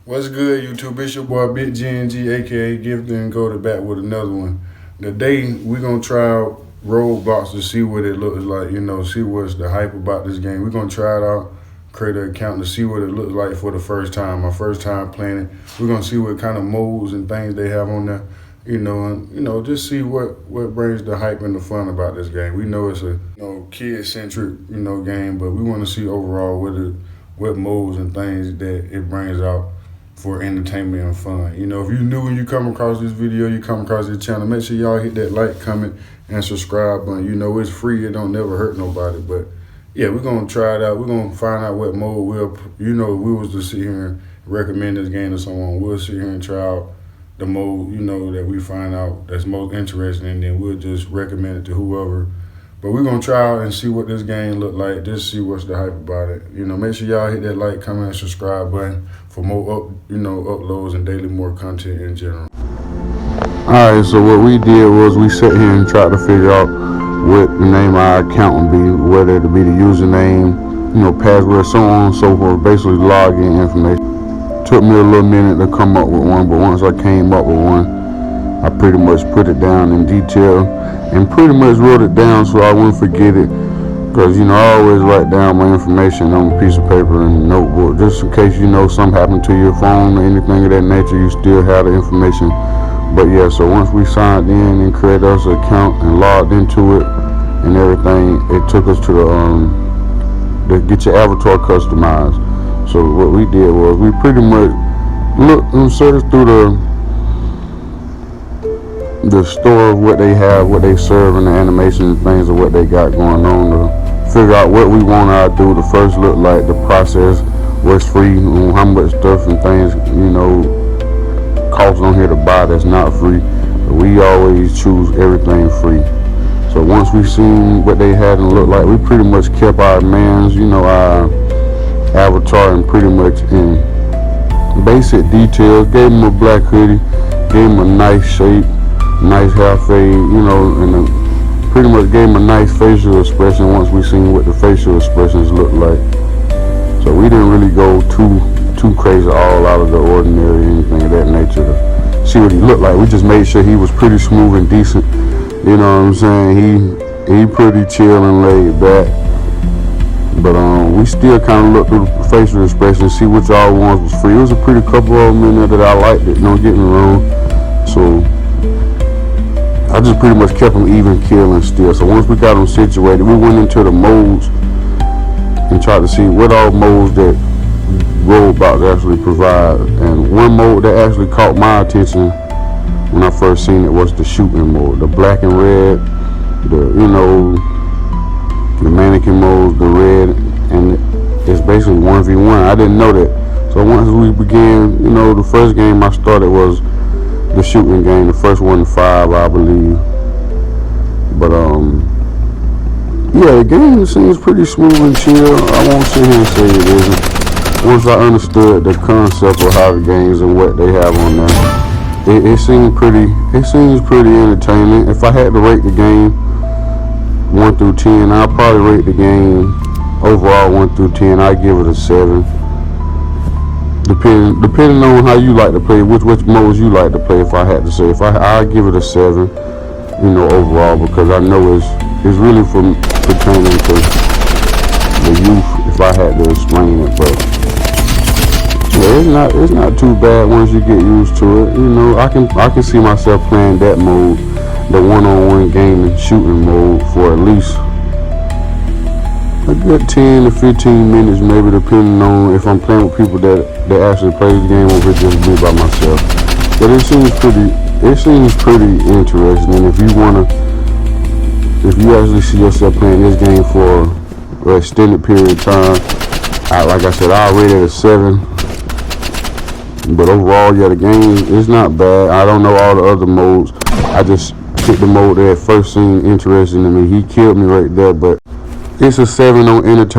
What's good, YouTube? It's your boy Big GNG, aka Gifted and Go to back with another one. Today we're gonna try out ROBLOX to see what it looks like. See what's the hype about this game. We're gonna try it out, create an account to see what it looks like for the first time. My first time playing it. We're gonna see what kind of modes and things they have on there. Just see what brings the hype and the fun about this game. We know it's a kid-centric game, but we want to see overall what modes and things that it brings out for entertainment and fun. If you're new and you come across this video, you come across this channel, make sure y'all hit that like, comment, and subscribe button. It's free, it don't never hurt nobody. But yeah, we're gonna try it out. We're gonna find out what mode if we was to sit here and recommend this game to someone, we'll sit here and try out the mode, that we find out that's most interesting, and then we'll just recommend it to whoever. But we're gonna try out and see what this game look like, just see what's the hype about it. Make sure y'all hit that like, comment, and subscribe button for more uploads and daily more content in general. Alright, so what we did was we sat here and tried to figure out what the name of our account would be, whether it be the username, password, so on and so forth, basically login information. Took me a little minute to come up with one, but once I came up with one, I pretty much put it down in detail and pretty much wrote it down so I wouldn't forget it, because I always write down my information on a piece of paper and a notebook, just in case something happened to your phone or anything of that nature, you still have the information. But yeah, so once we signed in and created us an account and logged into it and everything, it took us to the get your avatar customized. So what we did was we pretty much looked and searched through the store of what they have, what they serve, and the animation and things of what they got going on to figure out what we want to do. The first look like the process, what's free, and how much stuff and things cost on here to buy that's not free. But we always choose everything free. So once we seen what they had and looked like, we pretty much kept our mans, our avatar, and pretty much in basic details. Gave him a black hoodie, gave him a nice shape, nice hair fade, and pretty much gave him a nice facial expression once we seen what the facial expressions looked like. So we didn't really go too crazy, all out of the ordinary, anything of that nature to see what he looked like. We just made sure he was pretty smooth and decent. You know what I'm saying? He pretty chill and laid back. But we still kind of looked through the facial expression, see which all ones was free. It was a pretty couple of them in there that I liked it, don't get me wrong. So I just pretty much kept them even killing still. So once we got them situated, we went into the modes and tried to see what all modes that ROBLOX actually provide. And one mode that actually caught my attention when I first seen it was the shooting mode, the black and red, the mannequin mode, the red, and it's basically 1v1. I didn't know that. So once we began, the first game I started was the shooting game, the first one to 5, I believe. But yeah, the game seems pretty smooth and chill. I won't sit here and say it isn't. Once I understood the concept of how the games and what they have on there, it seems pretty entertaining. If I had to rate the game 1 through 10, I'll probably rate the game overall 1 through 10. I give it a 7. Depending on how you like to play, which modes you like to play. If I had to say, I give it a 7, overall, because I know it's really pertaining to the youth. If I had to explain it, but yeah, it's not too bad once you get used to it. I can see myself playing that mode, the one-on-one game and shooting mode, for at least a good 10 to 15 minutes, maybe, depending on if I'm playing with people that actually play the game, or if it's just me by myself. But it seems pretty interesting. And if you actually see yourself playing this game for an extended period of time, like I said, I'll rate it a 7. But overall, yeah, the game is not bad. I don't know all the other modes. I just picked the mode that first seemed interesting to me. He killed me right there, but it's a 7 on entertainment.